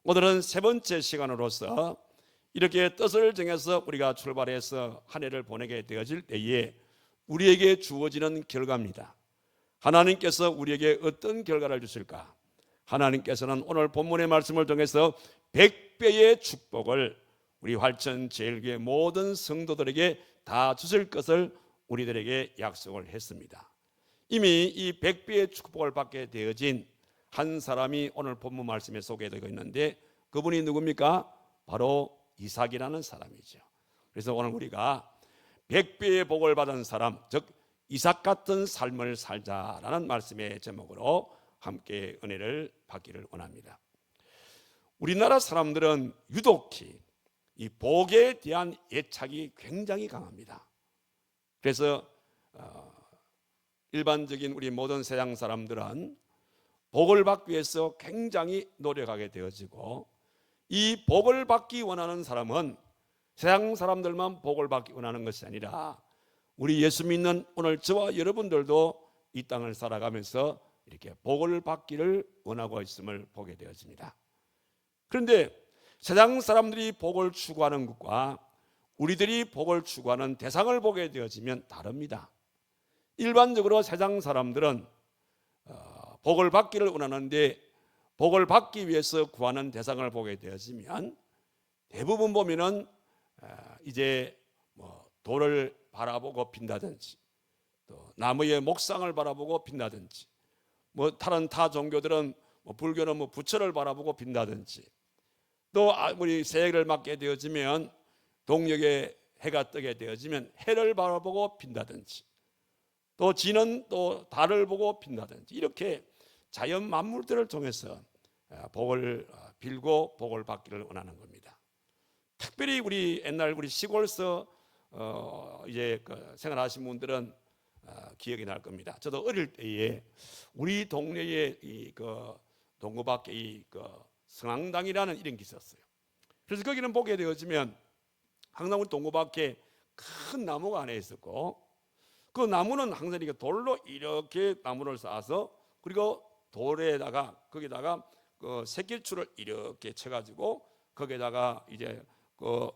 오늘은 세 번째 시간으로서 이렇게 뜻을 정해서 우리가 출발해서 한 해를 보내게 되어질 때에 우리에게 주어지는 결과입니다. 하나님께서 우리에게 어떤 결과를 주실까? 하나님께서는 오늘 본문의 말씀을 통해서 100배의 축복을 우리 활천제일교회 모든 성도들에게 다 주실 것을 우리들에게 약속을 했습니다. 이미 이 100배의 축복을 받게 되어진 한 사람이 오늘 본문 말씀에 소개되고 있는데 그분이 누굽니까? 바로 이삭이라는 사람이죠. 그래서 오늘 우리가 100배의 복을 받은 사람, 즉 이삭 같은 삶을 살자라는 말씀의 제목으로 함께 은혜를 받기를 원합니다. 우리나라 사람들은 유독히 이 복에 대한 애착이 굉장히 강합니다. 그래서 일반적인 우리 모든 세상 사람들은 복을 받기 위해서 굉장히 노력하게 되어지고, 이 복을 받기 원하는 사람은 세상 사람들만 복을 받기 원하는 것이 아니라 우리 예수 믿는 오늘 저와 여러분들도 이 땅을 살아가면서 이렇게 복을 받기를 원하고 있음을 보게 되어집니다. 그런데 세상 사람들이 복을 추구하는 것과 우리들이 복을 추구하는 대상을 보게 되어지면 다릅니다. 일반적으로 세상 사람들은 복을 받기를 원하는데 복을 받기 위해서 구하는 대상을 보게 되어지면 대부분 보면은 이제 돌을 바라보고 빈다든지, 또 나무의 목상을 바라보고 빈다든지, 다른 타 종교들은 불교는 부처를 바라보고 빈다든지, 또 우리 새해를 맞게 되어지면 동력의 해가 뜨게 되어지면 해를 바라보고 빈다든지, 또 지는 또 달을 보고 빈다든지, 이렇게 자연 만물들을 통해서 복을 빌고 복을 받기를 원하는 겁니다. 특별히 우리 옛날 우리 시골서 이제 생활하신 분들은 기억이 날 겁니다. 저도 어릴 때에 우리 동네에 동구 밖에 성황당이라는 이런 게 있었어요. 그래서 거기는 보게 되어지면 항상 우리 동구 밖에 큰 나무가 하나 있었고, 그 나무는 항상 이렇게 돌로 이렇게 나무를 쌓아서, 그리고 돌에다가 거기다가 그 새길줄을 이렇게 쳐가지고 거기다가 이제 그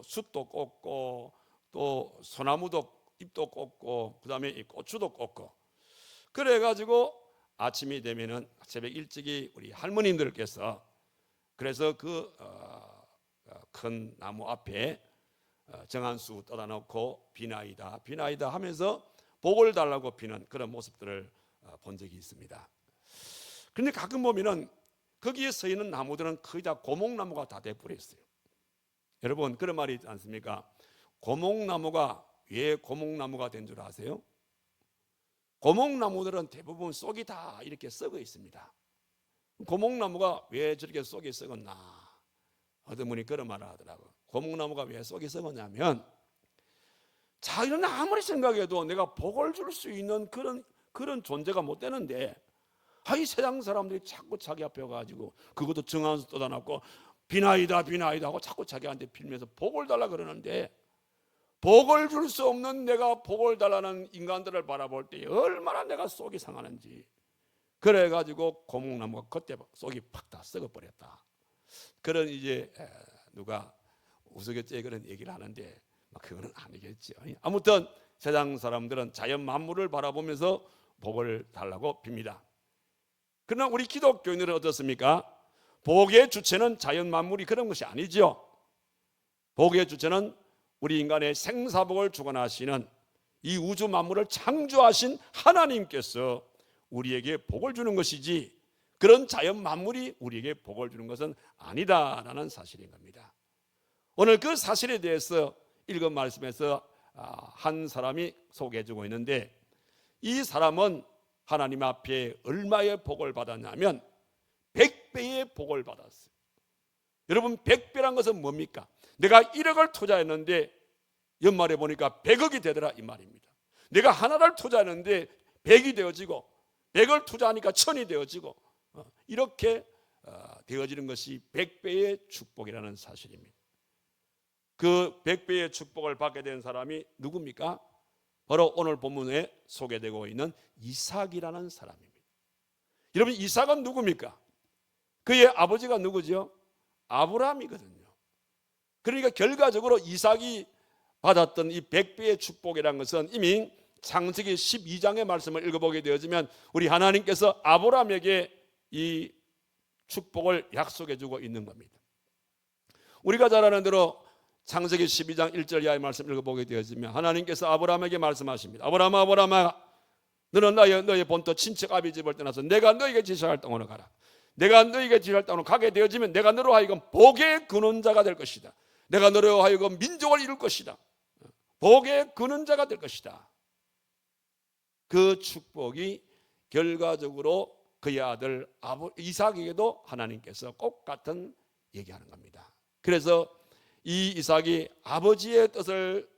숯도 꽂고 또 소나무도 잎도 꽂고 그다음에 이 고추도 꽂고, 그래가지고 아침이 되면은 새벽 일찍이 우리 할머님들께서 그래서 그 큰 나무 앞에 정한수 떠다 놓고 비나이다 비나이다 하면서 복을 달라고 비는 그런 모습들을 본 적이 있습니다. 그런데 가끔 보면은 거기에 서 있는 나무들은 거의 다 고목나무가 다 돼버렸어요. 여러분, 그런 말이 있지 않습니까? 고목나무가 왜 고목나무가 된 줄 아세요? 고목나무들은 대부분 쏙이 다 이렇게 썩어 있습니다. 고목나무가 왜 저렇게 쏙이 썩었나? 어떤 분이 그런 말을 하더라고요. 고목나무가 왜 쏙이 썩었냐면, 자기는 아무리 생각해도 내가 복을 줄 수 있는 그런 존재가 못 되는데, 이 세상 사람들이 자꾸 자기 앞에 와가지고 그것도 정한수 떠다놨고 비나이다 비나이다 하고 자꾸 자기한테 빌면서 복을 달라 그러는데, 복을 줄 수 없는 내가 복을 달라는 인간들을 바라볼 때 얼마나 내가 속이 상하는지, 그래가지고 고목나무가 그때 속이 팍 다 썩어버렸다. 그런 이제 누가 우스갯소리에 그런 얘기를 하는데 그거는 아니겠죠. 아무튼 세상 사람들은 자연 만물을 바라보면서 복을 달라고 빕니다. 그러나 우리 기독교인들은 어떻습니까? 복의 주체는 자연 만물이 그런 것이 아니죠. 복의 주체는 우리 인간의 생사복을 주관하시는 이 우주 만물을 창조하신 하나님께서 우리에게 복을 주는 것이지, 그런 자연 만물이 우리에게 복을 주는 것은 아니다라는 사실인 겁니다. 오늘 그 사실에 대해서 읽은 말씀에서 한 사람이 소개해주고 있는데, 이 사람은 하나님 앞에 얼마의 복을 받았냐면 100배의 복을 받았어요. 여러분, 100배란 것은 뭡니까? 내가 1억을 투자했는데 연말에 보니까 100억이 되더라, 이 말입니다. 내가 하나를 투자했는데 100이 되어지고, 100을 투자하니까 1000이 되어지고, 이렇게 되어지는 것이 100배의 축복이라는 사실입니다. 그 100배의 축복을 받게 된 사람이 누굽니까? 바로 오늘 본문에 소개되고 있는 이삭이라는 사람입니다. 여러분, 이삭은 누굽니까? 그의 아버지가 누구죠? 아브라함이거든요. 그러니까 결과적으로 이삭이 받았던 이 100배의 축복이라는 것은 이미 창세기 12장의 말씀을 읽어보게 되어지면 우리 하나님께서 아브라함에게 이 축복을 약속해주고 있는 겁니다. 우리가 잘 아는 대로 창세기 12장 1절 이하의 말씀 읽어보게 되어지면 하나님께서 아브라함에게 말씀하십니다. 아브라함아, 아브라함아, 너는 너의 본토 친척 아비 집을 떠나서 내가 너에게 지시할 땅으로 가라. 내가 너에게 지시할 땅으로 가게 되어지면 내가 너로 하여금 복의 근원자가 될 것이다. 내가 너로 하여금 민족을 이룰 것이다. 복의 근원자가 될 것이다. 그 축복이 결과적으로 그의 아들 이삭에게도 하나님께서 꼭 같은 얘기하는 겁니다. 그래서 이 이삭이 아버지의 뜻을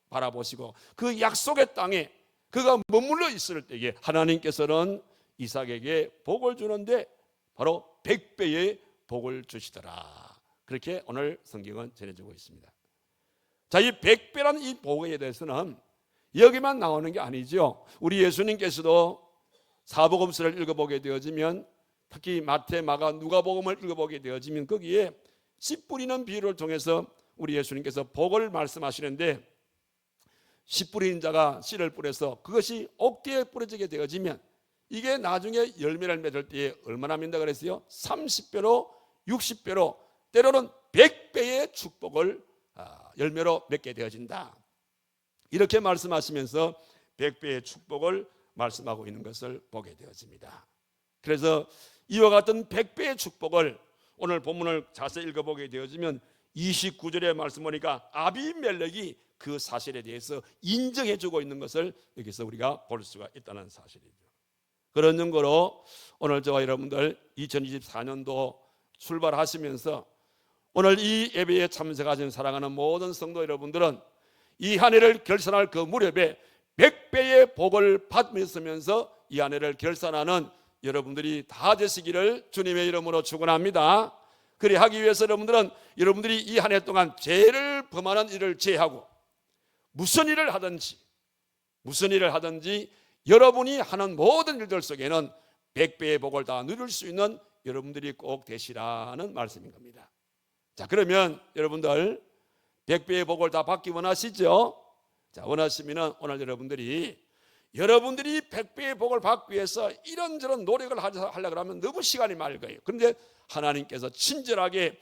바라보시고 그 약속의 땅에 그가 머물러 있을 때에 하나님께서는 이삭에게 복을 주는데 바로 100배의 복을 주시더라. 그렇게 오늘 성경은 전해주고 있습니다. 자, 이 100배라는 이 복에 대해서는 여기만 나오는 게 아니죠. 우리 예수님께서도 사복음서를 읽어보게 되어지면 특히 마태, 마가, 누가복음을 읽어보게 되어지면 거기에 씨 뿌리는 비유를 통해서 우리 예수님께서 복을 말씀하시는데 씨 뿌리는 자가 씨를 뿌려서 그것이 옥대에 뿌려지게 되어지면 이게 나중에 열매를 맺을 때에 얼마나 맺는다 그랬어요? 30배로 60배로 때로는 100배의 축복을 열매로 맺게 되어진다. 이렇게 말씀하시면서 100배의 축복을 말씀하고 있는 것을 보게 되어집니다. 그래서 이와 같은 100배의 축복을 오늘 본문을 자세히 읽어보게 되어지면 29절의 말씀 보니까 아비멜렉이 그 사실에 대해서 인정해주고 있는 것을 여기서 우리가 볼 수가 있다는 사실이죠. 그런 증거로 오늘 저와 여러분들 2024년도 출발하시면서 오늘 이 예배에 참석하신 사랑하는 모든 성도 여러분들은 이 한 해를 결산할 그 무렵에 100배의 복을 받으면서 이 한 해를 결산하는 여러분들이 다 되시기를 주님의 이름으로 축원합니다. 그리 하기 위해서 여러분들이 이 한 해 동안 죄를 범하는 일을 제하고 무슨 일을 하든지 여러분이 하는 모든 일들 속에는 100배의 복을 다 누릴 수 있는 여러분들이 꼭 되시라는 말씀인 겁니다. 자, 그러면 여러분들 100배의 복을 다 받기 원하시죠? 자, 원하시면 오늘 여러분들이 100배의 복을 받기 위해서 이런저런 노력을 하려고 하면 너무 시간이 많을 거예요. 그런데 하나님께서 친절하게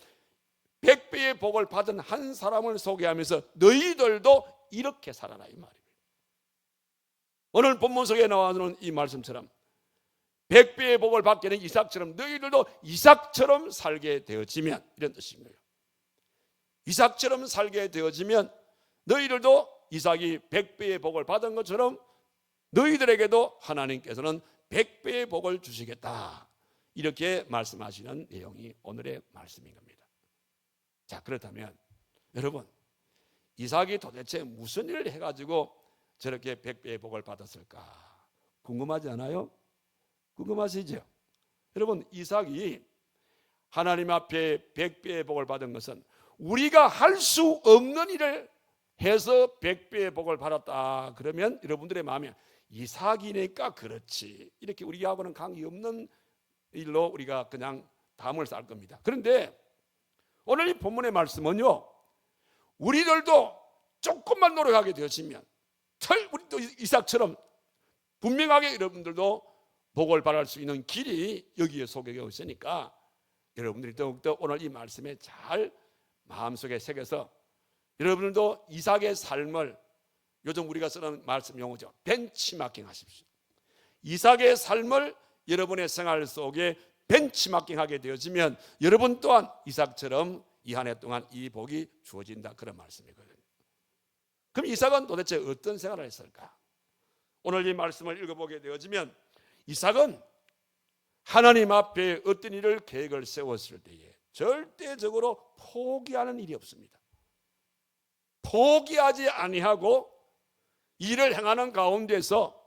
100배의 복을 받은 한 사람을 소개하면서 너희들도 이렇게 살아라 이 말이에요. 오늘 본문 속에 나오는 이 말씀처럼 100배의 복을 받게 된 이삭처럼 너희들도 이삭처럼 살게 되어지면 이런 뜻인 거예요. 이삭처럼 살게 되어지면 너희들도 이삭이 100배의 복을 받은 것처럼 너희들에게도 하나님께서는 100배의 복을 주시겠다. 이렇게 말씀하시는 내용이 오늘의 말씀인 겁니다. 자, 그렇다면 여러분, 이삭이 도대체 무슨 일을 해가지고 저렇게 100배의 복을 받았을까? 궁금하지 않아요? 궁금하시죠? 여러분, 이삭이 하나님 앞에 100배의 복을 받은 것은 우리가 할 수 없는 일을 해서 100배의 복을 받았다. 그러면 여러분들의 마음에 이삭이니까 그렇지. 이렇게 우리하고는 관계 없는 일로 우리가 그냥 담을 쌓을 겁니다. 그런데 오늘 이 본문의 말씀은요, 우리들도 조금만 노력하게 되어지면 우리도 이삭처럼 분명하게 여러분들도 복을 받을 수 있는 길이 여기에 소개되어 있으니까 여러분들이 더욱더 오늘 이 말씀에 잘 마음속에 새겨서 여러분들도 이삭의 삶을 요즘 우리가 쓰는 말씀 용어죠. 벤치마킹 하십시오. 이삭의 삶을 여러분의 생활 속에 벤치마킹하게 되어지면 여러분 또한 이삭처럼 이 한 해 동안 이 복이 주어진다, 그런 말씀이거든요. 그럼 이삭은 도대체 어떤 생활을 했을까? 오늘 이 말씀을 읽어보게 되어지면 이삭은 하나님 앞에 어떤 일을 계획을 세웠을 때에 절대적으로 포기하는 일이 없습니다. 포기하지 아니하고 일을 행하는 가운데서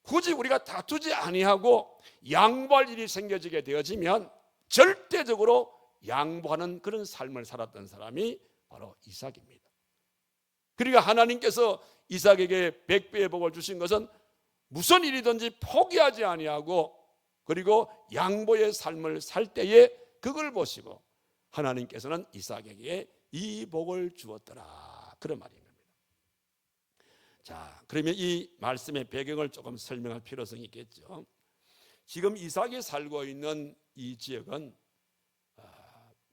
굳이 우리가 다투지 아니하고 양보할 일이 생겨지게 되어지면 절대적으로 양보하는 그런 삶을 살았던 사람이 바로 이삭입니다. 그러니까 하나님께서 이삭에게 100배의 복을 주신 것은 무슨 일이든지 포기하지 아니하고 그리고 양보의 삶을 살 때에 그걸 보시고 하나님께서는 이삭에게 이 복을 주었더라, 그런 말인 겁니다. 자, 그러면 이 말씀의 배경을 조금 설명할 필요성이 있겠죠. 지금 이삭이 살고 있는 이 지역은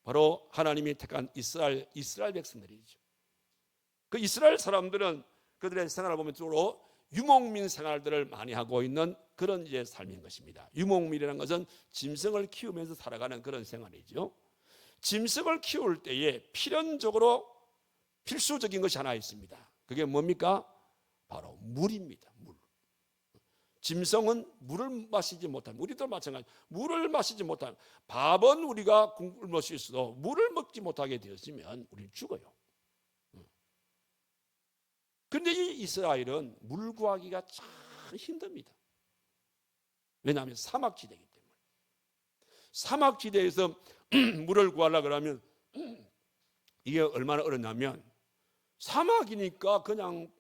바로 하나님이 택한 이스라엘 백성들이죠. 그 이스라엘 사람들은 그들의 생활을 보면 주로 유목민 생활들을 많이 하고 있는 그런 이제 삶인 것입니다. 유목민이라는 것은 짐승을 키우면서 살아가는 그런 생활이죠. 짐승을 키울 때에 필연적으로 필수적인 것이 하나 있습니다. 그게 뭡니까? 바로 물입니다. 물. 짐승은 물을 마시지 못하면, 우리도 마찬가지, 물을 마시지 못하면, 밥은 우리가 굶을 수 있어도 물을 먹지 못하게 되었으면 우리는 죽어요. 그런데 이 이스라엘은 물 구하기가 참 힘듭니다. 왜냐하면 사막지대이기 때문에. 사막지대에서 물을 구하려고 하면 이게 얼마나 어렵냐면, 사막이니까 그냥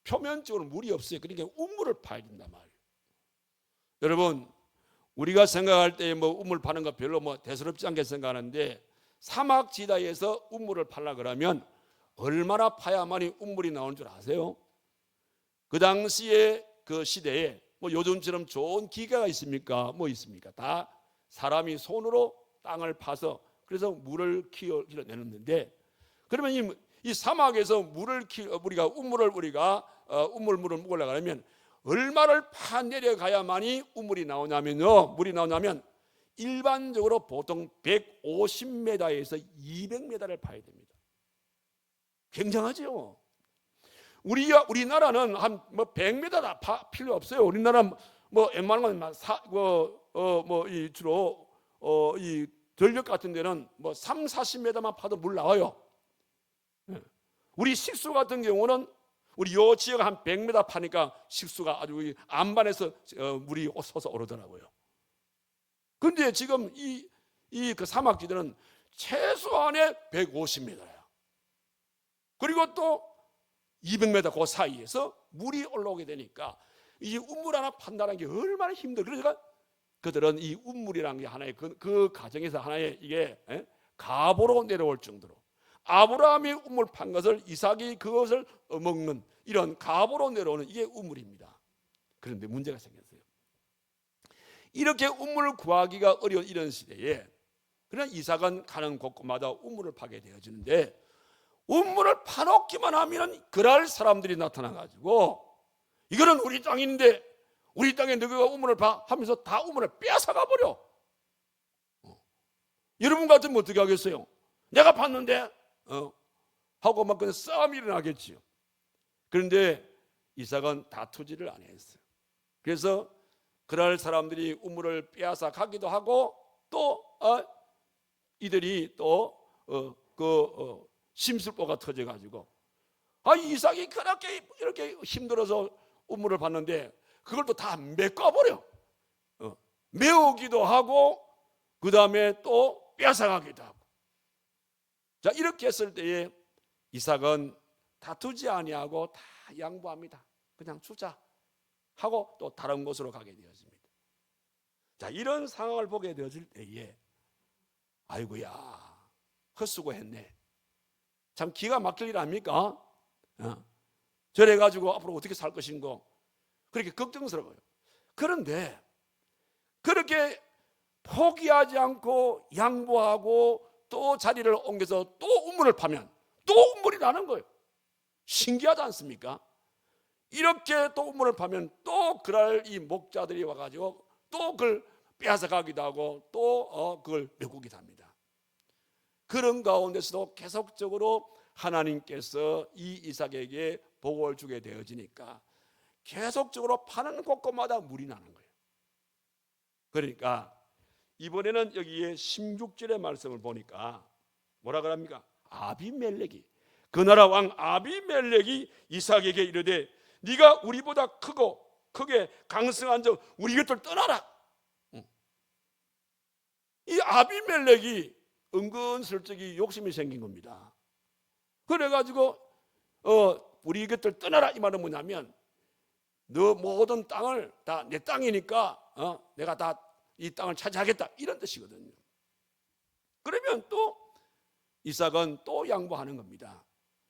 표면적으로 물이 없어요. 그러니까 우물을 파야 된단 말이에요. 여러분, 우리가 생각할 때 뭐 우물 파는 거 별로 뭐 대수롭지 않게 생각하는데, 사막지대에서 우물을 파려고 그러면 얼마나 파야만이 우물이 나오는 줄 아세요? 그 당시에 그 시대에 뭐 요즘처럼 좋은 기계가 있습니까? 뭐 있습니까? 다 사람이 손으로 땅을 파서 그래서 물을 키워내는데, 그러면 이 사막에서 우리가 우물을 우물물을 먹으려고 하면 얼마를 파 내려가야만이 우물이 나오냐면요. 물이 나오냐면 일반적으로 보통 150m에서 200m를 파야 됩니다. 굉장하죠. 우리나라는 한 뭐 100m 다 필요 없어요. 우리나라 뭐 웬만한 건 주로 이 전력 같은 데는 뭐 30-40m만 파도 물 나와요. 우리 식수 같은 경우는 우리 요 지역 한 100m 파니까 식수가 아주 안반에서 물이 솟아 오르더라고요. 근데 지금 그 사막지대는 최소한의 150m야. 그리고 또 200m 그 사이에서 물이 올라오게 되니까 이 우물 하나 판다는 게 얼마나 힘들어요. 그러니까 그들은 이 우물이라는 게 하나의 그 가정에서 하나의 이게 가보로 내려올 정도로, 아브라함이 우물 판 것을 이삭이 그것을 먹는 이런 가보로 내려오는 이게 우물입니다. 그런데 문제가 생겼어요. 이렇게 우물을 구하기가 어려운 이런 시대에 그러나 이삭은 가는 곳곳마다 우물을 파게 되어지는데, 우물을 파놓기만 하면 그럴 사람들이 나타나가지고 이거는 우리 땅인데 우리 땅에 너희가 우물을 파 하면서 다 우물을 빼앗아가 버려. 여러분 같으면 어떻게 하겠어요? 내가 팠는데 하고 막 그냥 싸움이 일어나겠지요. 그런데 이삭은 다투지를 안 했어요. 그래서 그럴 사람들이 우물을 빼앗아 가기도 하고, 또 이들이 또 심술보가 터져가지고 이삭이 그렇게 이렇게 힘들어서 우물을 봤는데 그걸 또 다 메꿔버려. 메우기도 하고 그 다음에 또 빼앗아가기도 하고. 자, 이렇게 했을 때에 이삭은 다투지 아니하고 다 양보합니다. 그냥 주자 하고 또 다른 곳으로 가게 되었습니다. 자, 이런 상황을 보게 되어질 때에 아이고야 헛수고했네, 참 기가 막힐 일 아닙니까? 저래 가지고 앞으로 어떻게 살 것인가 그렇게 걱정스러워요. 그런데 그렇게 포기하지 않고 양보하고 또 자리를 옮겨서 또 우물을 파면 또 우물이 나는 거예요. 신기하지 않습니까? 이렇게 또 우물을 파면 또 그럴 이 목자들이 와가지고 또 그걸 빼앗아 가기도 하고 또 그걸 메꾸기도 합니다. 그런 가운데서도 계속적으로 하나님께서 이 이삭에게 복을 주게 되어지니까 계속적으로 파는 곳곳마다 물이 나는 거예요. 그러니까 이번에는 여기에 16절의 말씀을 보니까 뭐라 그럽니까? 아비멜렉이, 그 나라 왕 아비멜렉이 이삭에게 이르되 네가 우리보다 크게 강성한 자 우리 곁을 떠나라. 이 아비멜렉이 은근슬쩍이 욕심이 생긴 겁니다. 그래가지고 우리 곁을 떠나라 이 말은 뭐냐면, 너 모든 땅을 다 내 땅이니까 내가 다 이 땅을 차지하겠다 이런 뜻이거든요. 그러면 또 이삭은 또 양보하는 겁니다.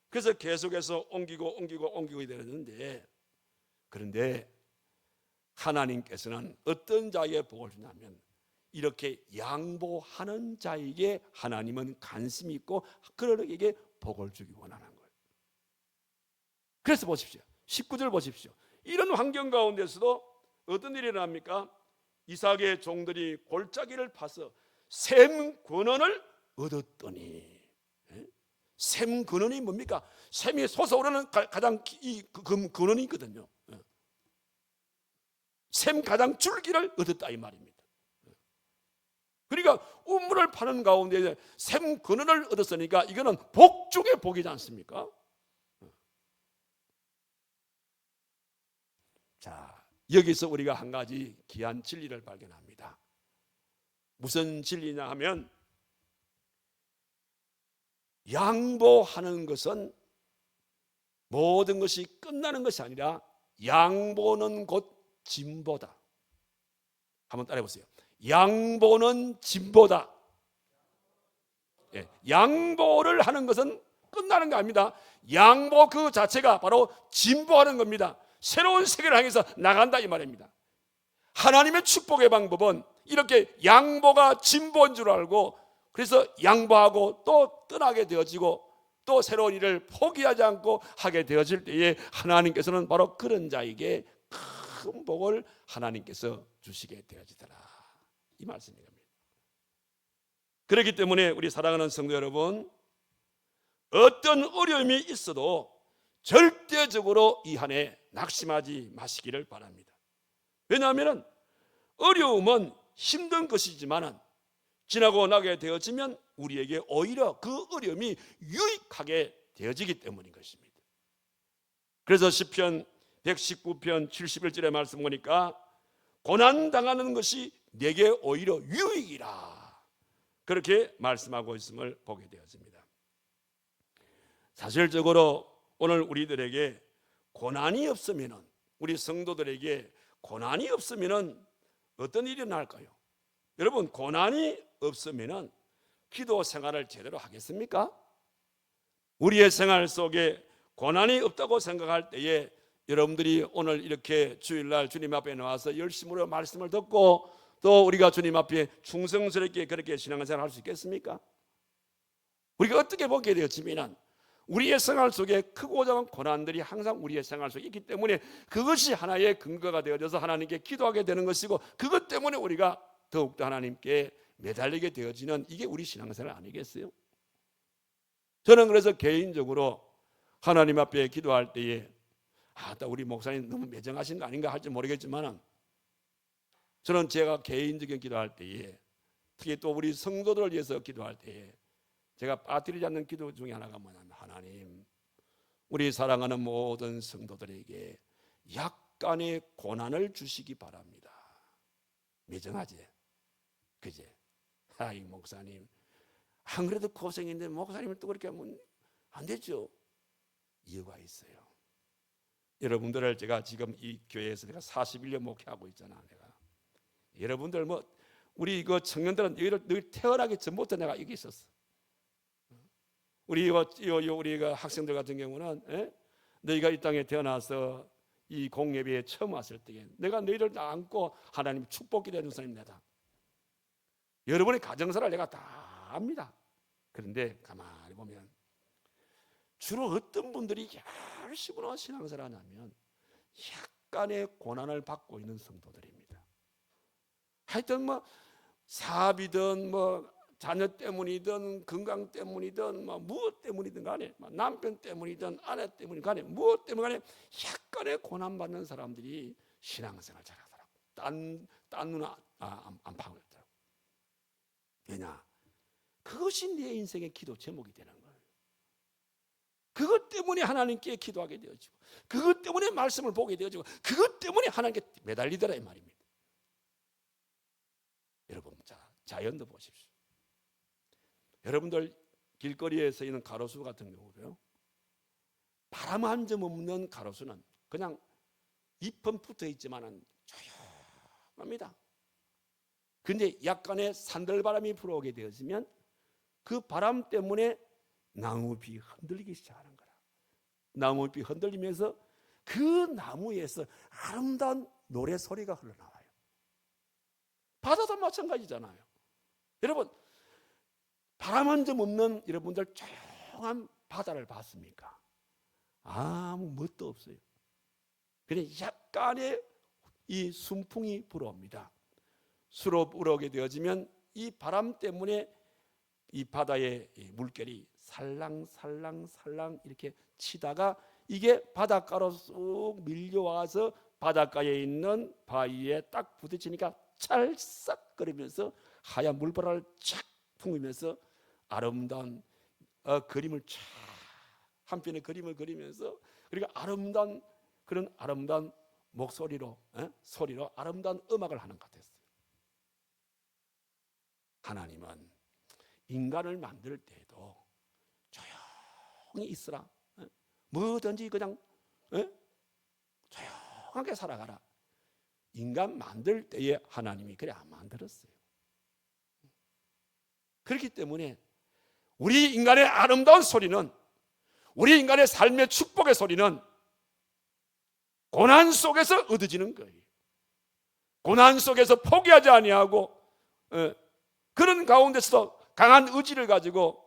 그래서 계속해서 옮기고 되는데, 그런데 하나님께서는 어떤 자에게 복을 주냐면 이렇게 양보하는 자에게 하나님은 관심이 있고 그들에게 복을 주기 원하는 거예요. 그래서 보십시오. 19절 보십시오. 이런 환경 가운데서도 어떤 일이 일어납니까? 이삭의 종들이 골짜기를 파서 샘 근원을 얻었더니, 샘 근원이 뭡니까? 샘이 솟아오르는 가장 근원이 있거든요. 샘 가장 줄기를 얻었다 이 말입니다. 그러니까 우물을 파는 가운데 샘 근원을 얻었으니까 이거는 복 중에 복이지 않습니까? 자, 여기서 우리가 한 가지 귀한 진리를 발견합니다. 무슨 진리냐 하면, 양보하는 것은 모든 것이 끝나는 것이 아니라 양보는 곧 진보다. 한번 따라해 보세요. 양보는 진보다. 양보를 하는 것은 끝나는 거 아닙니다. 양보 그 자체가 바로 진보하는 겁니다. 새로운 세계를 향해서 나간다 이 말입니다. 하나님의 축복의 방법은 이렇게 양보가 진보인 줄 알고, 그래서 양보하고 또 떠나게 되어지고 또 새로운 일을 포기하지 않고 하게 되어질 때에 하나님께서는 바로 그런 자에게 큰 복을 하나님께서 주시게 되어지더라 이 말씀입니다. 그렇기 때문에 우리 사랑하는 성도 여러분, 어떤 어려움이 있어도 절대적으로 이 한 해 낙심하지 마시기를 바랍니다. 왜냐하면 어려움은 힘든 것이지만 지나고 나게 되어지면 우리에게 오히려 그 어려움이 유익하게 되어지기 때문인 것입니다. 그래서 시편 119편 71절의 말씀 보니까 고난당하는 것이 내게 오히려 유익이라, 그렇게 말씀하고 있음을 보게 되었습니다. 사실적으로 오늘 우리들에게 고난이 없으면, 우리 성도들에게 고난이 없으면 어떤 일이 날까요? 여러분, 고난이 없으면 기도 생활을 제대로 하겠습니까? 우리의 생활 속에 고난이 없다고 생각할 때에 여러분들이 오늘 이렇게 주일날 주님 앞에 나와서 열심으로 말씀을 듣고 또 우리가 주님 앞에 충성스럽게 그렇게 신앙생활을 할 수 있겠습니까? 우리가 어떻게 보게 되었지만 우리의 생활 속에 크고 작은 고난들이 항상 우리의 생활 속에 있기 때문에 그것이 하나의 근거가 되어져서 하나님께 기도하게 되는 것이고, 그것 때문에 우리가 더욱더 하나님께 매달리게 되어지는, 이게 우리 신앙생활 아니겠어요? 저는 그래서 개인적으로 하나님 앞에 기도할 때에 우리 목사님 너무 매정하신 거 아닌가 할지 모르겠지만, 저는 제가 개인적인 기도할 때에, 특히 또 우리 성도들을 위해서 기도할 때에 제가 빠뜨리지 않는 기도 중에 하나가 뭐냐면, 하나님, 우리 사랑하는 모든 성도들에게 약간의 고난을 주시기 바랍니다. 매정하지? 그제? 이 목사님 안 그래도 고생인데 목사님을 또 그렇게 하면 안 되죠. 이유가 있어요. 여러분들을 제가 지금 이 교회에서 내가 41년 목회하고 있잖아. 내가 여러분들 우리 이거 청년들은 늘 태어나기 전부터 내가 여기 있었어. 우리가 학생들 같은 경우는 너희가 이 땅에 태어나서 이 공예배에 처음 왔을 때에 내가 너희를 다 안고 하나님 축복기도 해준 사람입니다. 여러분의 가정사를 내가 다 압니다. 그런데 가만히 보면 주로 어떤 분들이 열심으로 신앙생활을 하냐면 약간의 고난을 받고 있는 성도들입니다. 하여튼 사업이든 자녀 때문이든 건강 때문이든 무엇 때문이든 간에 남편 때문이든 아내 때문이든 간에 무엇 때문에 간에 약간의 고난받는 사람들이 신앙생활 잘하더라고. 딴 눈 안 파고 있더라고. 왜냐? 그것이 내 인생의 기도 제목이 되는 거예요. 그것 때문에 하나님께 기도하게 되어지고, 그것 때문에 말씀을 보게 되어지고, 그것 때문에 하나님께 매달리더라 이 말입니다. 여러분, 자연도 보십시오. 여러분들 길거리에 서 있는 가로수 같은 경우도요, 바람 한 점 없는 가로수는 그냥 잎은 붙어 있지만은 조용합니다. 근데 약간의 산들바람이 불어오게 되어지면 그 바람 때문에 나무잎이 흔들리기 시작하는 거라. 나무잎이 흔들리면서 그 나무에서 아름다운 노래 소리가 흘러나와요. 바다도 마찬가지잖아요. 여러분, 바람 한 점 없는 여러분들 조용한 바다를 봤습니까? 아무 멋도 없어요. 그냥 약간의 이 순풍이 불어옵니다. 수로 불어오게 되어지면 이 바람 때문에 이 바다의 물결이 살랑살랑 이렇게 치다가 이게 바닷가로 쑥 밀려와서 바닷가에 있는 바위에 딱 부딪히니까 찰싹거리면서 하얀 물바람을 쫙 풍기면서 아름다운 그림을 쫙 한편의 그림을 그리면서 그리고 아름다운 그런 아름다운 목소리로 소리로 아름다운 음악을 하는 것 같았어요. 하나님은 인간을 만들 때에도 조용히 있으라, 뭐든지 그냥 조용하게 살아가라. 인간 만들 때에 하나님이 그래 안 만들었어요. 그렇기 때문에 우리 인간의 아름다운 소리는, 우리 인간의 삶의 축복의 소리는 고난 속에서 얻어지는 거예요. 고난 속에서 포기하지 아니하고 그런 가운데서 강한 의지를 가지고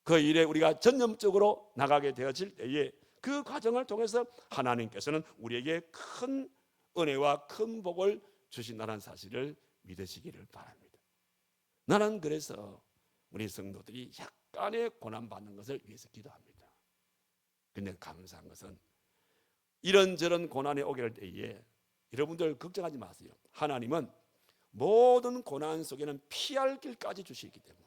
그 일에 우리가 전념적으로 나가게 되어질 때에 그 과정을 통해서 하나님께서는 우리에게 큰 은혜와 큰 복을 주신다는 사실을 믿으시기를 바랍니다. 나는 그래서 우리 성도들이 약간의 고난받는 것을 위해서 기도합니다. 그런데 감사한 것은 이런저런 고난이 오게 될 때에 여러분들 걱정하지 마세요. 하나님은 모든 고난 속에는 피할 길까지 주시기 때문에,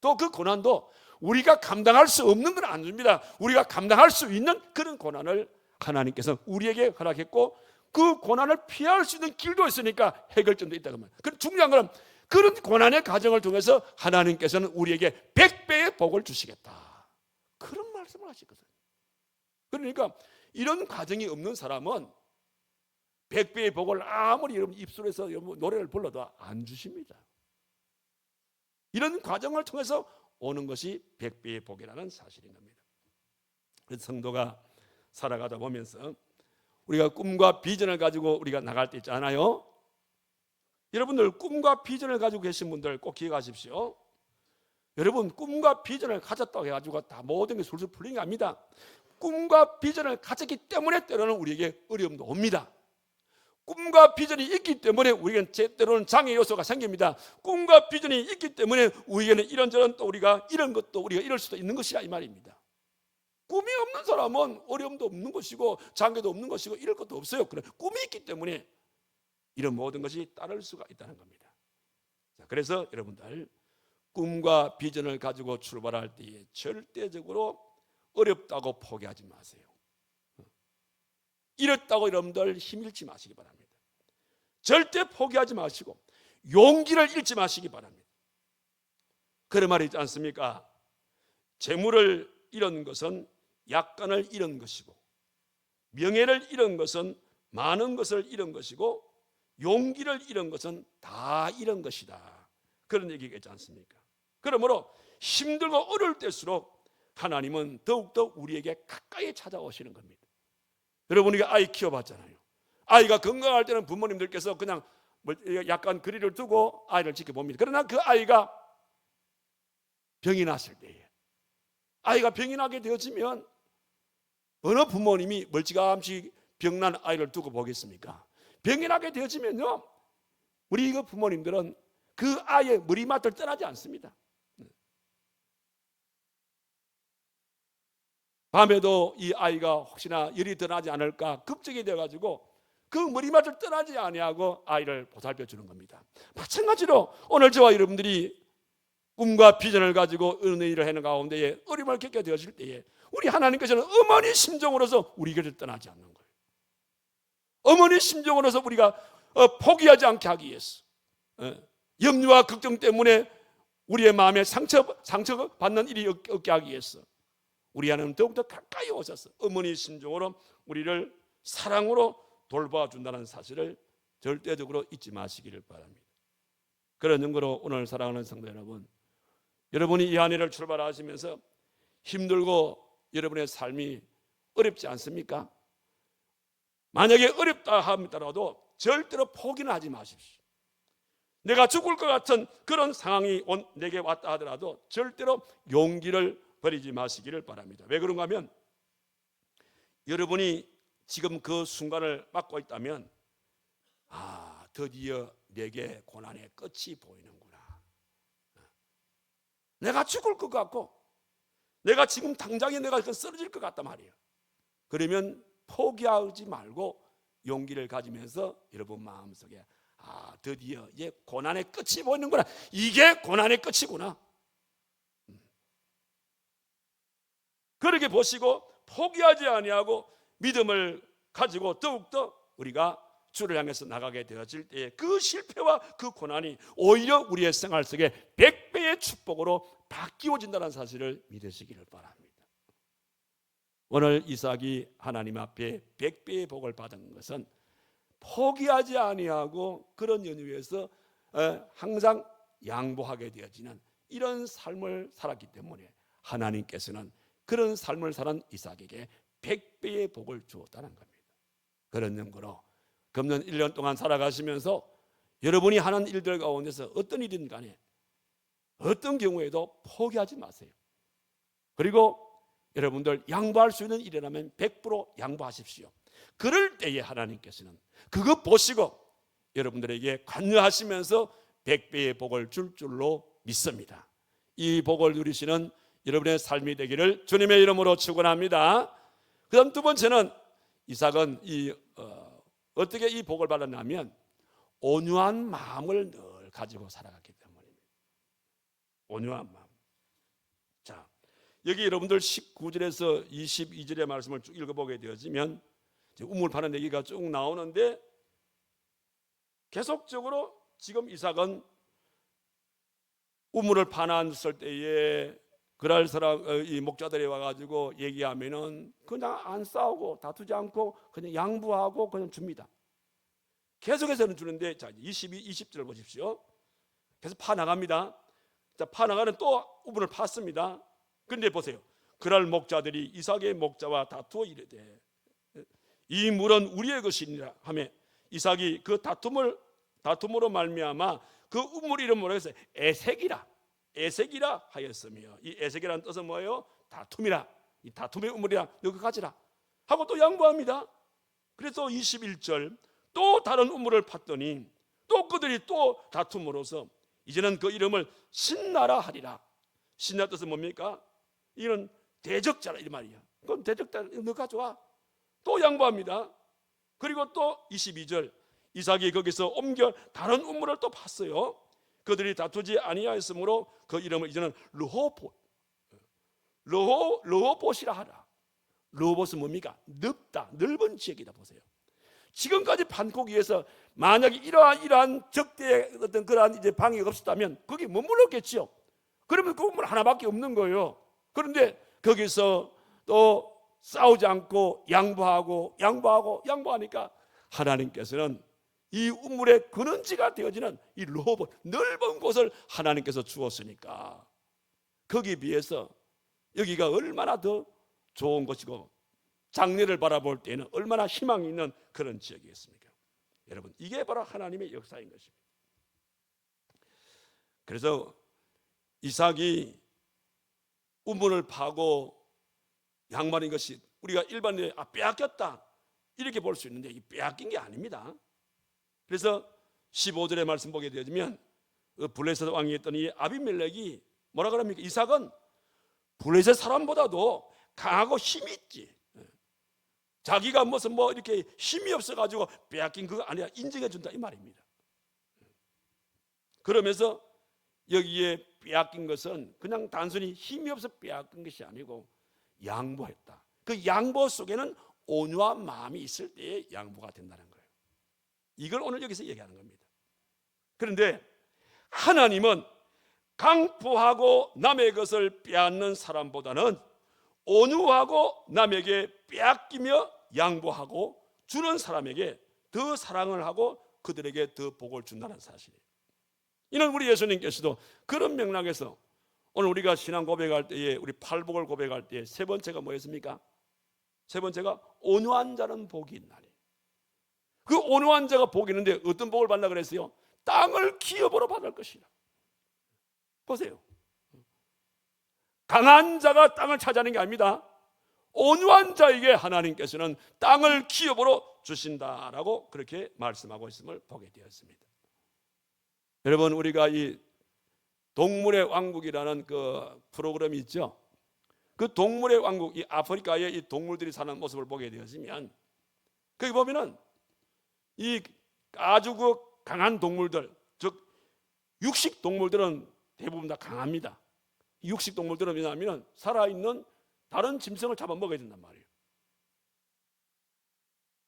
또 그 고난도 우리가 감당할 수 없는 건 안 줍니다. 우리가 감당할 수 있는 그런 고난을 하나님께서 우리에게 허락했고, 그 고난을 피할 수 있는 길도 있으니까 해결점도 있다고 합니다. 그럼 중요한 건 그런 고난의 과정을 통해서 하나님께서는 우리에게 100배의 복을 주시겠다, 그런 말씀을 하시거든요. 그러니까 이런 과정이 없는 사람은 100배의 복을 아무리 여러분 입술에서 노래를 불러도 안 주십니다. 이런 과정을 통해서 오는 것이 100배의 복이라는 사실인 겁니다. 그래서 성도가 살아가다 보면서 우리가 꿈과 비전을 가지고 우리가 나갈 때 있잖아요. 여러분들 꿈과 비전을 가지고 계신 분들 꼭 기억하십시오. 여러분, 꿈과 비전을 가졌다고 해가지고 다 모든 게 술술 풀린 게 아닙니다. 꿈과 비전을 가졌기 때문에 때로는 우리에게 어려움도 옵니다. 꿈과 비전이 있기 때문에 우리에게는 때로는 장애 요소가 생깁니다. 꿈과 비전이 있기 때문에 우리에게는 이런저런 또 우리가 이런 것도 우리가 이럴 수도 있는 것이라 이 말입니다. 꿈이 없는 사람은 어려움도 없는 것이고 장애도 없는 것이고 이럴 것도 없어요. 그래, 꿈이 있기 때문에 이런 모든 것이 따를 수가 있다는 겁니다. 자, 그래서 여러분들 꿈과 비전을 가지고 출발할 때에 절대적으로 어렵다고 포기하지 마세요. 이렇다고 여러분들 힘일지 마시기 바랍니다. 절대 포기하지 마시고 용기를 잃지 마시기 바랍니다. 그런 말이 있지 않습니까? 재물을 잃은 것은 약간을 잃은 것이고, 명예를 잃은 것은 많은 것을 잃은 것이고, 용기를 잃은 것은 다 잃은 것이다, 그런 얘기가 있지 않습니까? 그러므로 힘들고 어려울 때일수록 하나님은 더욱더 우리에게 가까이 찾아오시는 겁니다. 여러분이 아이 키워봤잖아요. 아이가 건강할 때는 부모님들께서 그냥 약간 거리를 두고 아이를 지켜봅니다. 그러나 그 아이가 병이 났을 때에, 아이가 병이 나게 되어지면 어느 부모님이 멀찌감치 병난 아이를 두고 보겠습니까? 병이 나게 되어지면요, 우리 그 부모님들은 그 아이의 머리맡을 떠나지 않습니다. 밤에도 이 아이가 혹시나 열이 더 나지 않을까 걱정이 되어가지고 그 머리맡을 떠나지 아니하고 아이를 보살펴 주는 겁니다. 마찬가지로 오늘 저와 여러분들이 꿈과 비전을 가지고 어느 일을 하는 가운데에 어려움을 겪게 되어질 때에 우리 하나님께서는 어머니 심정으로서 우리 곁을 떠나지 않는 거예요. 어머니 심정으로서 우리가 포기하지 않게 하기 위해서, 염려와 걱정 때문에 우리의 마음에 상처받는 일이 없게 하기 위해서 우리 하나님 더욱더 가까이 오셔서 어머니 심정으로 우리를 사랑으로 돌봐준다는 사실을 절대적으로 잊지 마시기를 바랍니다. 그런 증거로 오늘 사랑하는 성도 여러분, 여러분이 이 한 해를 출발하시면서 힘들고 여러분의 삶이 어렵지 않습니까? 만약에 어렵다 하더라도 절대로 포기는 하지 마십시오. 내가 죽을 것 같은 그런 상황이 내게 왔다 하더라도 절대로 용기를 버리지 마시기를 바랍니다. 왜 그런가 하면 여러분이 지금 그 순간을 맞고 있다면 드디어 내게 고난의 끝이 보이는구나. 내가 죽을 것 같고 내가 지금 당장에 내가 쓰러질 것 같단 말이에요. 그러면 포기하지 말고 용기를 가지면서 여러분 마음속에 드디어 이제 고난의 끝이 보이는구나. 이게 고난의 끝이구나. 그렇게 보시고 포기하지 아니하고 믿음을 가지고 더욱더 우리가 주를 향해서 나가게 되어질 때에 그 실패와 그 고난이 오히려 우리의 생활 속에 100배의 축복으로 바뀌어진다는 사실을 믿으시기를 바랍니다. 오늘 이삭이 하나님 앞에 100배의 복을 받은 것은 포기하지 아니하고 그런 연유에서 항상 양보하게 되어지는 이런 삶을 살았기 때문에 하나님께서는 그런 삶을 사는 이삭에게 100배의 복을 주었다는 겁니다. 그런 연고로 금년 1년 동안 살아가시면서 여러분이 하는 일들 가운데서 어떤 일이든 간에 어떤 경우에도 포기하지 마세요. 그리고 여러분들 양보할 수 있는 일이라면 100% 양보하십시오. 그럴 때에 하나님께서는 그것 보시고 여러분들에게 관여하시면서 100배의 복을 줄 줄로 믿습니다. 이 복을 누리시는 여러분의 삶이 되기를 주님의 이름으로 축원합니다. 그 다음 두 번째는 이삭은 어떻게 이 복을 받았냐면 온유한 마음을 늘 가지고 살아갔기 때문입니다. 온유한 마음. 자, 여기 여러분들 19절에서 22절의 말씀을 쭉 읽어보게 되어지면 우물 파는 얘기가 쭉 나오는데 계속적으로 지금 이삭은 우물을 파놨을 때에 그랄사람 이 목자들이 와가지고 얘기하면은 그냥 안 싸우고 다투지 않고 그냥 양보하고 그냥 줍니다. 계속해서는 주는데 자 20절 보십시오. 계속 파 나갑니다. 자, 파 나가는 또 우물을 팠습니다. 근데 보세요. 그랄 목자들이 이삭의 목자와 다투어 이르되 이 물은 우리의 것이니라 하며 이삭이 그 다툼으로 말미암아 그 우물 이름 뭐라고 했어요? 에색이라 하였으며 이 에색이라는 뜻은 뭐예요? 다툼이라. 이 다툼의 우물이라 너그 가지라 하고 또 양보합니다. 그래서 21절 또 다른 우물을 팠더니 또 그들이 또 다툼으로써 이제는 그 이름을 신나라 하리라. 신나 뜻은 뭡니까? 이는 대적자라 이 말이야. 그럼 대적자 너 가져와. 또 양보합니다. 그리고 또 22절 이삭이 거기서 옮겨 다른 우물을 또 팠어요. 그들이 다투지 아니하였으므로 그 이름을 이제는 르호봇이라 하라. 르호봇은 뭡니까? 넓다, 넓은 지역이다. 보세요. 지금까지 판코기에서 만약에 이러한 적대의 어떤 그러한 이제 방해가 없었다면 거기 머물렀겠죠. 그러면 그 우물 하나밖에 없는 거예요. 그런데 거기서 또 싸우지 않고 양보하니까 하나님께서는 이 우물의 근원지가 되어지는 이 르호봇 넓은 곳을 하나님께서 주었으니까 거기에 비해서 여기가 얼마나 더 좋은 것이고 장래를 바라볼 때에는 얼마나 희망이 있는 그런 지역이었습니까? 여러분 이게 바로 하나님의 역사인 것입니다. 그래서 이삭이 우물을 파고 양반인 것이 우리가 일반적으로 빼앗겼다 이렇게 볼 수 있는데 이 빼앗긴 게 아닙니다. 그래서 15절의 말씀 보게 되어지면 블레셋 왕이었던 이 아비멜렉이 뭐라 그럽니까? 이삭은 블레셋 사람보다도 강하고 힘이 있지. 자기가 무슨 이렇게 힘이 없어가지고 빼앗긴 그거 아니라 인정해 준다 이 말입니다. 그러면서 여기에 빼앗긴 것은 그냥 단순히 힘이 없어 빼앗긴 것이 아니고 양보했다. 그 양보 속에는 온유한 마음이 있을 때에 양보가 된다는 거예요. 이걸 오늘 여기서 얘기하는 겁니다. 그런데 하나님은 강포하고 남의 것을 빼앗는 사람보다는 온유하고 남에게 빼앗기며 양보하고 주는 사람에게 더 사랑을 하고 그들에게 더 복을 준다는 사실이에요. 이는 우리 예수님께서도 그런 맥락에서 오늘 우리가 신앙 고백할 때에, 우리 팔복을 고백할 때에 세 번째가 뭐였습니까? 세 번째가 온유한 자는 복이 있나니. 그 온유한 자가 복이 있는데 어떤 복을 받나 그랬어요? 땅을 기업으로 받을 것이라. 보세요. 강한 자가 땅을 차지하는 게 아닙니다. 온유한 자에게 하나님께서는 땅을 기업으로 주신다라고 그렇게 말씀하고 있음을 보게 되었습니다. 여러분, 우리가 이 동물의 왕국이라는 그 프로그램이 있죠. 그 동물의 왕국, 이 아프리카의 이 동물들이 사는 모습을 보게 되었으면, 거기 보면은 이 아주 그 강한 동물들, 즉 육식 동물들은 대부분 다 강합니다. 육식 동물들은 왜냐하면 살아있는 다른 짐승을 잡아먹어야 된단 말이에요.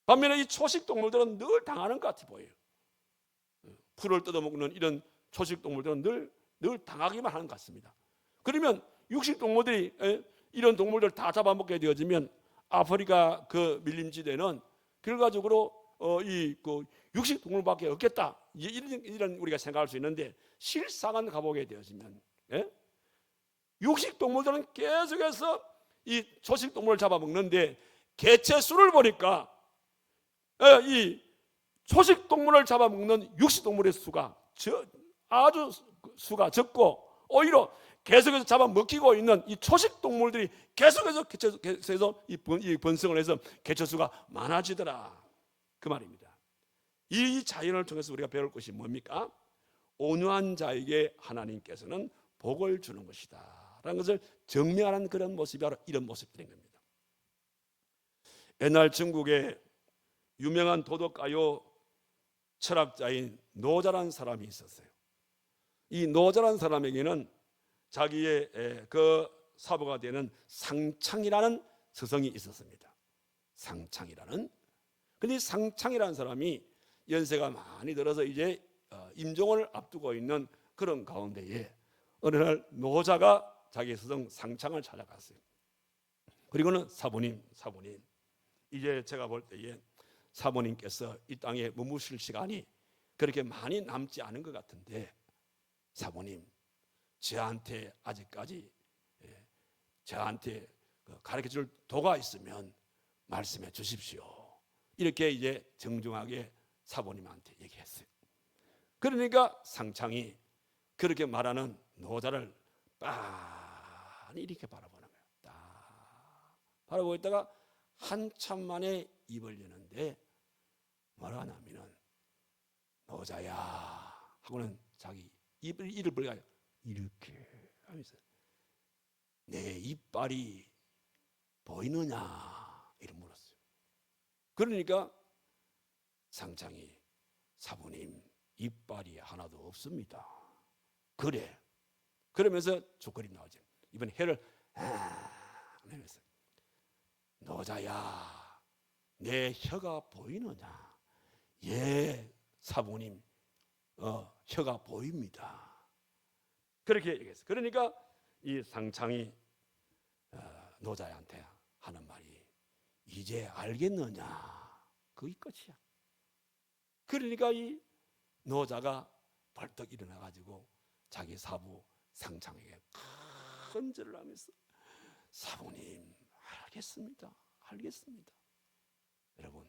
반면에 이 초식 동물들은 늘 당하는 것 같아 보여요. 풀을 뜯어먹는 이런 초식 동물들은 늘 당하기만 하는 것 같습니다. 그러면 육식 동물들이 이런 동물들 다 잡아먹게 되어지면 아프리카 그 밀림지대는 결과적으로 그 육식 동물밖에 없겠다, 이런 우리가 생각할 수 있는데, 실상은 가보게 되어지면 육식 동물들은 계속해서 이 초식 동물을 잡아먹는데, 개체 수를 보니까 이 초식 동물을 잡아먹는 육식 동물의 수가 아주 수가 적고, 오히려 계속해서 잡아먹히고 있는 이 초식 동물들이 계속해서 이 번성을 해서 개체 수가 많아지더라, 그 말입니다. 이 자연을 통해서 우리가 배울 것이 뭡니까? 온유한 자에게 하나님께서는 복을 주는 것이다 라는 것을 증명하는 그런 모습이 바로 이런 모습들인 겁니다. 옛날 중국에 유명한 도덕가요 철학자인 노자라는 사람이 있었어요. 이 노자라는 사람에게는 자기의 그 사부가 되는 상창이라는 스승이 있었습니다. 상창이라는. 근데 이 상창이라는 사람이 연세가 많이 들어서 이제 임종을 앞두고 있는 그런 가운데에 어느 날 노자가 자기 스승 상창을 찾아갔어요. 그리고는 사부님, 이제 제가 볼 때에 사부님께서 이 땅에 머무실 시간이 그렇게 많이 남지 않은 것 같은데, 사부님, 저한테 아직까지 저한테 가르쳐줄 도가 있으면 말씀해 주십시오. 이렇게 이제 정중하게 사부님한테 얘기했어요. 그러니까 상창이 그렇게 말하는 노자를 빤히 이렇게 바라보는 거예요. 딱 바라보고 있다가 한참 만에 입을 여는데 뭐라 하냐면은, 노자야 하고는 자기 입을 벌려 이렇게 하면서, 내 이빨이 보이느냐 이렇게 물었어요. 그러니까 상창이, 사부님 이빨이 하나도 없습니다. 그래. 그러면서 조건이 나오죠. 이번에 혀를 내면서, 노자야 내 혀가 보이느냐? 예 사부님 혀가 보입니다. 그렇게 얘기했어요. 그러니까 이 상창이 노자한테 하는 말이, 이제 알겠느냐? 그게 끝이야. 그러니까 이 노자가 벌떡 일어나 가지고 자기 사부 상창에게 큰 절을 하면서, 사부님 알겠습니다. 여러분,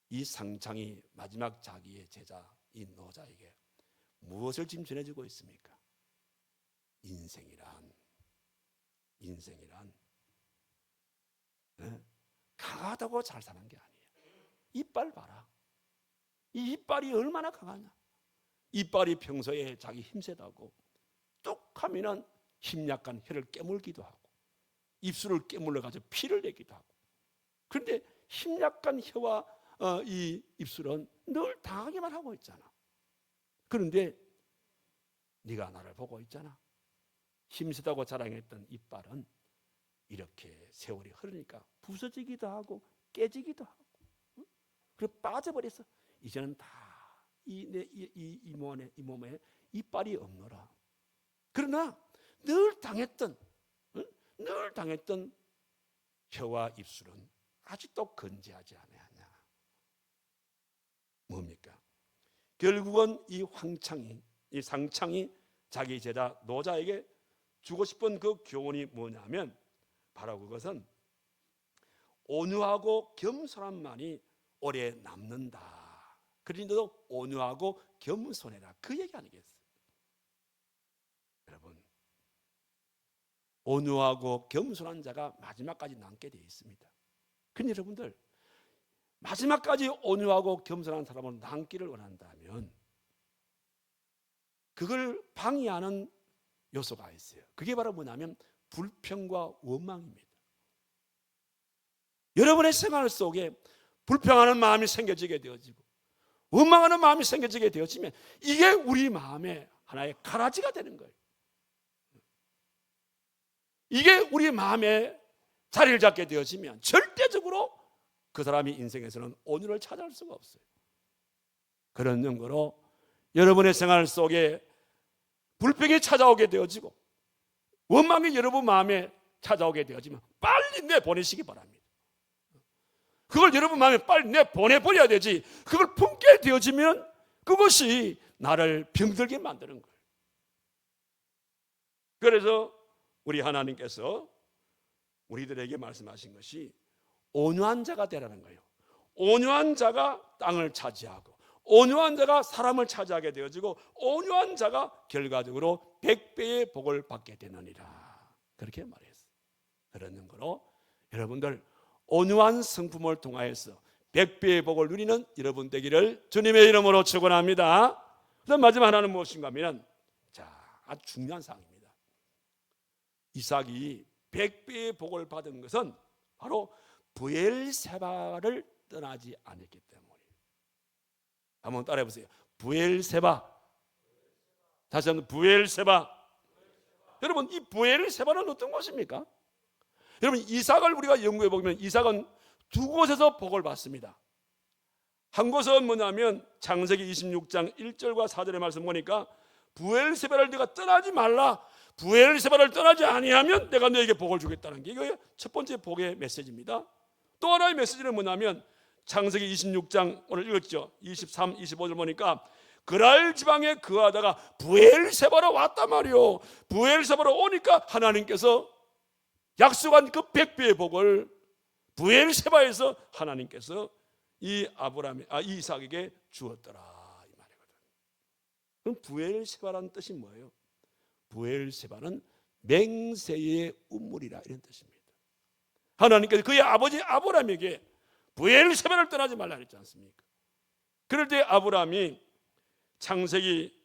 이 상창이 마지막 자기의 제자 이 노자에게 무엇을 지금 전해주고 있습니까? 인생이란 강하다고 잘 사는 게 아니에요. 이빨 봐라. 이 이빨이 얼마나 강하냐. 이빨이 평소에 자기 힘세다고 뚝 하면은 힘 약한 혀를 깨물기도 하고, 입술을 깨물러 가지고 피를 내기도 하고. 그런데 힘 약한 혀와 이 입술은 늘 당하기만 하고 있잖아. 그런데 네가 나를 보고 있잖아. 힘세다고 자랑했던 이빨은 이렇게 세월이 흐르니까 부서지기도 하고 깨지기도 하고, 그리고 빠져버렸어. 이제는 다 이 몸에 이빨이 없노라. 그러나 늘 당했던 혀와 입술은 아직도 건재하지 않느냐. 뭡니까? 결국은 이 상창이 자기 제자 노자에게 주고 싶은 그 교훈이 뭐냐면 바로 그것은 온유하고 겸손함만이 오래 남는다. 그러니 너도 온유하고 겸손해라, 그 얘기 아니겠어요? 여러분, 온유하고 겸손한 자가 마지막까지 남게 되어 있습니다. 그러니 여러분들, 마지막까지 온유하고 겸손한 사람으로 남기를 원한다면 그걸 방해하는 요소가 있어요. 그게 바로 뭐냐면 불평과 원망입니다. 여러분의 생활 속에 불평하는 마음이 생겨지게 되어지고 원망하는 마음이 생겨지게 되어지면 이게 우리 마음의 하나의 가라지가 되는 거예요. 이게 우리 마음에 자리를 잡게 되어지면 절대적으로 그 사람이 인생에서는 온유를 찾아올 수가 없어요. 그런 연고로 여러분의 생활 속에 불평이 찾아오게 되어지고 원망이 여러분 마음에 찾아오게 되어지면 빨리 내보내시기 바랍니다. 그걸 여러분 마음에 빨리 내보내버려야 되지, 그걸 품게 되어지면 그것이 나를 병들게 만드는 거예요. 그래서 우리 하나님께서 우리들에게 말씀하신 것이 온유한 자가 되라는 거예요. 온유한 자가 땅을 차지하고 온유한 자가 사람을 차지하게 되어지고 온유한 자가 결과적으로 100배의 복을 받게 되느니라, 그렇게 말했어요. 그런 거로 여러분들 온유한 성품을 통하여서 100배의 복을 누리는 여러분 되기를 주님의 이름으로 축원합니다. 그다음 마지막 하나는 무엇인가 하면, 아주 중요한 사항입니다. 이삭이 100배의 복을 받은 것은 바로 브엘세바를 떠나지 않았기 때문이에요. 한번 따라해 보세요. 브엘세바. 다시 한번 브엘세바. 여러분, 이 브엘세바는 어떤 것입니까? 여러분, 이삭을 우리가 연구해 보면 이삭은 두 곳에서 복을 받습니다. 한 곳은 뭐냐면 창세기 26장 1절과 4절의 말씀 보니까 브엘세바를 네가 떠나지 말라, 브엘세바를 떠나지 아니하면 내가 너에게 복을 주겠다는 게 이거 첫 번째 복의 메시지입니다. 또 하나의 메시지는 뭐냐면 창세기 26장 오늘 읽었죠. 23, 25절 보니까 그랄 지방에 거하다가 브엘세바로 왔단 말이요. 브엘세바로 오니까 하나님께서 약속한 그 100배의 복을 브엘세바에서 하나님께서 이 이삭에게 주었더라, 이 말이거든. 그럼 브엘세바라는 뜻이 뭐예요? 브엘세바는 맹세의 운물이라, 이런 뜻입니다. 하나님께서 그의 아버지 아브라함에게 브엘세바를 떠나지 말라 했지 않습니까? 그럴 때 아브라함이 창세기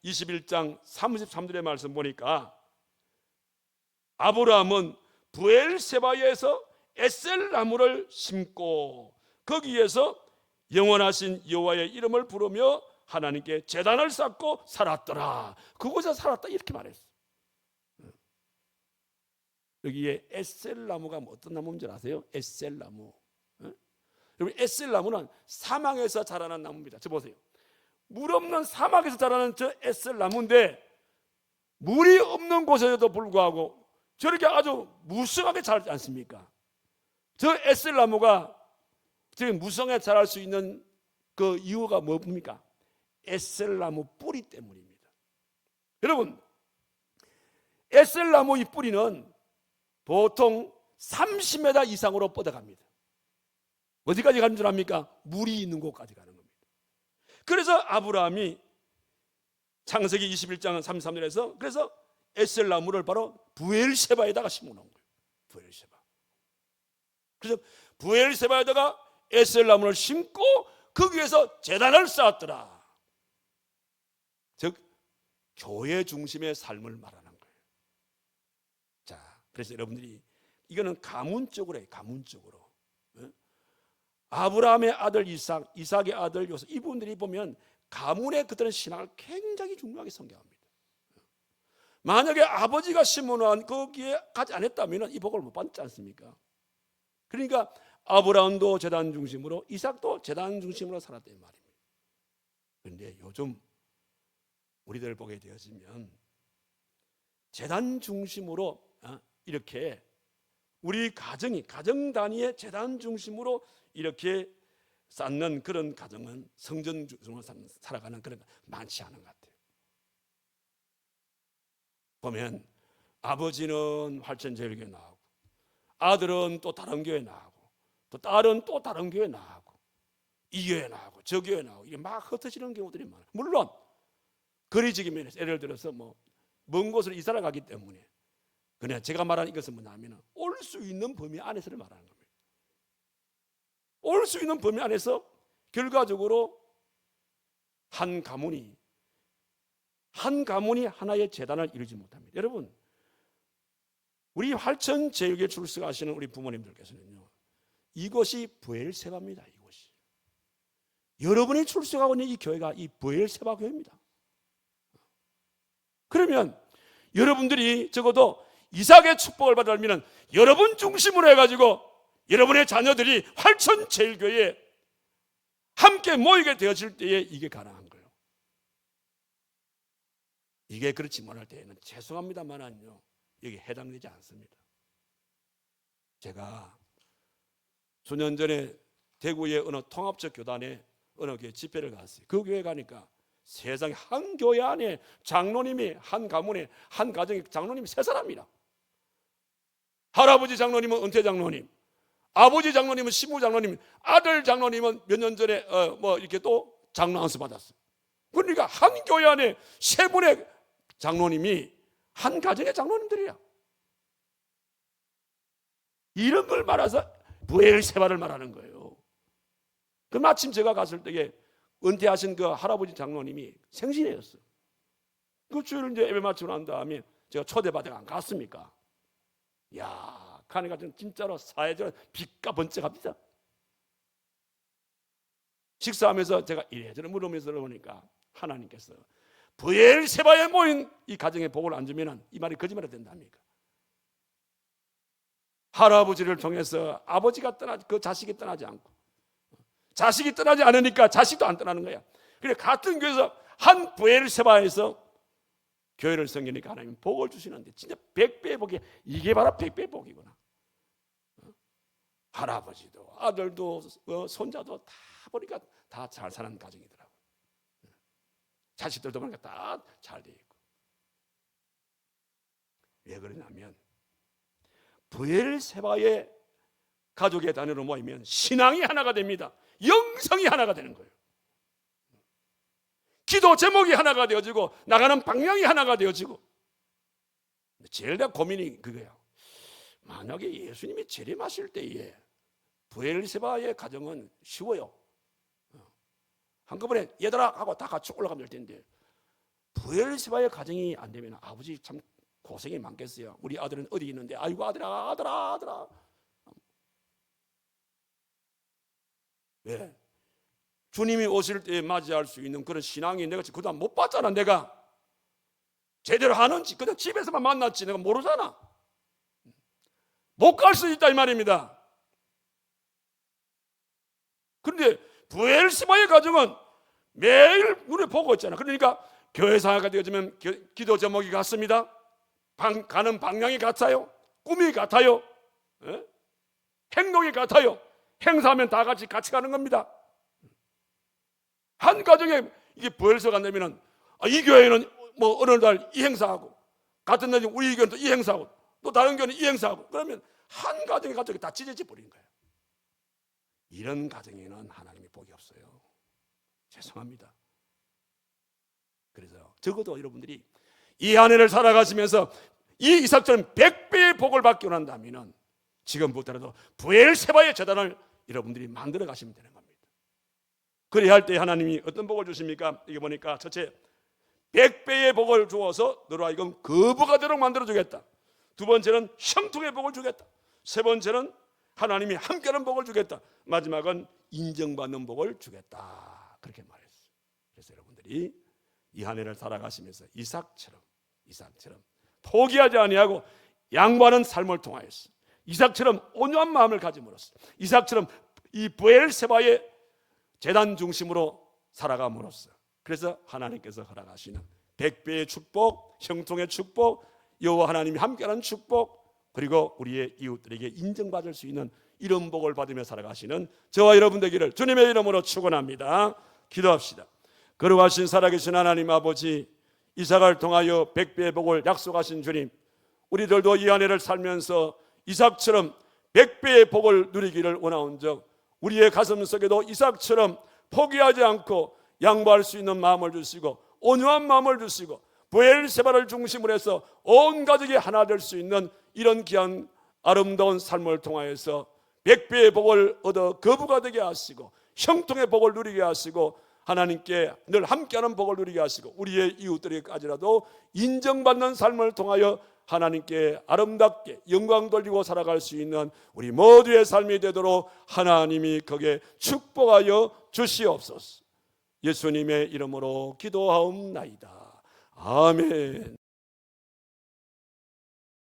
21장 33절의 말씀 보니까 아브라함은 브엘세바에서 에셀나무를 심고 거기에서 영원하신 여호와의 이름을 부르며 하나님께 제단을 쌓고 살았더라. 그곳에 살았다, 이렇게 말했어. 여기에 에셀나무가 어떤 나무인 줄 아세요? 에셀나무. 여러분, 에셀나무는 사막에서 자라는 나무입니다. 저 보세요. 물 없는 사막에서 자라는 저 에셀나무인데 물이 없는 곳에도 불구하고 저렇게 아주 무성하게 자라지 않습니까? 저 에셀나무가 지금 무성하게 자랄 수 있는 그 이유가 뭡니까? 에셀나무 뿌리 때문입니다. 여러분, 에셀나무 이 뿌리는 보통 30m 이상으로 뻗어갑니다. 어디까지 가는 줄 압니까? 물이 있는 곳까지 가는 겁니다. 그래서 아브라함이 창세기 21장 33절에서 그래서 에셀나무를 바로 브엘세바에다가 심어놓은 거예요. 브엘세바. 그래서 브엘세바에다가 에셀나무를 심고 거기에서 제단을 쌓았더라. 즉 교회 중심의 삶을 말하는 거예요. 자, 그래서 여러분들이 이거는 가문적으로 해요. 가문적으로. 아브라함의 아들 이삭, 이삭의 아들 요셉, 이분들이 보면 가문의 그들의 신앙을 굉장히 중요하게 성경합니다. 만약에 아버지가 심어놓은 거기에 가지 않았다면 이 복을 못 받지 않습니까? 그러니까 아브라함도 제단 중심으로 이삭도 제단 중심으로 살았단 말입니다. 그런데 요즘 우리들 보게 되어지면 제단 중심으로 이렇게 우리 가정 단위의 제단 중심으로 이렇게 쌓는 그런 가정은 성전 중심으로 살아가는 그런 거 많지 않은 것 같아요. 보면 아버지는 활천제일교회 나가고, 아들은 또 다른 교회 나가고, 또 딸은 또 다른 교회 나가고, 이 교회 나가고 저 교회 나가고, 이게 막 흩어지는 경우들이 많아요. 물론 거리적인 면에서 예를 들어서 먼 곳으로 이사를 가기 때문에, 그냥 제가 말하는 이것은 뭐냐면 올 수 있는 범위 안에서를 말하는 겁니다. 올 수 있는 범위 안에서 결과적으로 한 가문이 하나의 재단을 이루지 못합니다. 여러분, 우리 활천제일교회 출석하시는 우리 부모님들께서는요, 이것이 브엘세바입니다. 이것이 여러분이 출석하고 있는 이 교회가 이 브엘세바 교회입니다. 그러면 여러분들이 적어도 이삭의 축복을 받으려면 여러분 중심으로 해가지고 여러분의 자녀들이 활천제일교회에 함께 모이게 되어질 때에 이게 가능한 거예요. 이게 그렇지 못할 때에는 죄송합니다만은요, 여기 해당되지 않습니다. 제가 수년 전에 대구의 어느 통합적 교단에 어느 교회 집회를 갔어요. 그 교회 가니까 세상에 한 교회 안에 장로님이, 한 가문에 한 가정에 장로님이 3사람이라. 할아버지 장로님은 은퇴 장로님, 아버지 장로님은 신부 장로님, 아들 장로님은 몇 년 전에 이렇게 또 장로 안수 받았어요. 그러니까 한 교회 안에 3분의 장로님이 한 가정의 장로님들이야. 이런 걸 말해서 브엘세바를 말하는 거예요. 그 마침 제가 갔을 때에 은퇴하신 그 할아버지 장로님이 생신이었어요. 그 주일 이제 예배 마치고 난 다음에 제가 초대받아 안 갔습니까? 야, 가니까 진짜로 사회적으로 빛과 번쩍합니다. 식사하면서 제가 이래저래 물으면서 보니까 하나님께서 브엘세바에 모인 이 가정에 복을 안 주면 이 말이 거짓말이 된답니까? 할아버지를 통해서 아버지가 그 자식이 떠나지 않고, 자식이 떠나지 않으니까 자식도 안 떠나는 거야. 그래 같은 교회에서 한 브엘세바에서 교회를 섬기니까 하나님 복을 주시는데 진짜 100배의 복이, 이게 바로 100배의 복이구나. 할아버지도 아들도 손자도 다 보니까 다 잘 사는 가정이더라고. 자식들도 보니까 다 잘 돼 있고. 왜 그러냐면 브엘세바의 가족의 단위로 모이면 신앙이 하나가 됩니다. 영성이 하나가 되는 거예요. 기도 제목이 하나가 되어지고 나가는 방향이 하나가 되어지고. 제일 다 고민이 그거예요. 만약에 예수님이 재림하실 때에 브엘세바의 가정은 쉬워요. 한꺼번에 얘들아 하고 다 같이 올라가면 될 텐데, 브엘세바의 가정이 안 되면 아버지 참 고생이 많겠어요. 우리 아들은 어디 있는데, 아이고 아들아. 왜? 주님이 오실 때 맞이할 수 있는 그런 신앙이 내가 그동안 못 봤잖아. 내가 제대로 하는지 그냥 집에서만 만났지 내가 모르잖아. 못 갈 수 있다 이 말입니다. 그런데 브엘세바의 가정은 매일 눈에 보고 있잖아. 그러니까 교회 사회가 되어지면 기도 제목이 같습니다. 가는 방향이 같아요. 꿈이 같아요. 행동이 같아요. 행사하면 다 같이 가는 겁니다. 한 가정에 이게 브엘세바가 되면은 이 교회는 어느 날 이 행사하고, 같은 날 우리 교회는 또 이 행사하고, 또 다른 교회는 이 행사하고, 그러면 한 가정의 가족이 다 찢어져 버린 거예요. 이런 가정에는 하나님의 복이 없어요. 죄송합니다. 그래서 적어도 여러분들이 이 한 해를 살아가시면서 이 이삭처럼 100배의 복을 받기 원한다면 지금부터라도 브엘세바의 재단을 여러분들이 만들어 가시면 되는 겁니다. 그래야 할 때 하나님이 어떤 복을 주십니까? 이게 보니까 첫째, 100배의 복을 주어서 너로 하여금 거부가 되도록 만들어 주겠다. 두 번째는 형통의 복을 주겠다. 세 번째는 하나님이 함께하는 복을 주겠다. 마지막은 인정받는 복을 주겠다. 그렇게 말했어요. 그래서 여러분들이 이 한 해를 살아가시면서 이삭처럼 포기하지 아니하고 양보하는 삶을 통하여서, 이삭처럼 온유한 마음을 가짐으로써, 이삭처럼 이 브엘세바의 재단 중심으로 살아감으로써, 그래서 하나님께서 허락하시는 100배의 축복, 형통의 축복, 여호와 하나님이 함께하는 축복, 그리고 우리의 이웃들에게 인정받을 수 있는 이런 복을 받으며 살아가시는 저와 여러분 되기를 주님의 이름으로 축원합니다. 기도합시다. 거룩하신 살아계신 하나님 아버지, 이삭을 통하여 100배의 복을 약속하신 주님, 우리들도 이 한 해를 살면서 이삭처럼 100배의 복을 누리기를 원하온즉 우리의 가슴 속에도 이삭처럼 포기하지 않고 양보할 수 있는 마음을 주시고 온유한 마음을 주시고 브엘세바를 중심으로 해서 온 가족이 하나 될 수 있는 이런 귀한 아름다운 삶을 통하여서 100배의 복을 얻어 거부가 되게 하시고 형통의 복을 누리게 하시고 하나님께 늘 함께하는 복을 누리게 하시고 우리의 이웃들에게까지라도 인정받는 삶을 통하여 하나님께 아름답게 영광 돌리고 살아갈 수 있는 우리 모두의 삶이 되도록 하나님이 거기에 축복하여 주시옵소서. 예수님의 이름으로 기도하옵나이다. 아멘.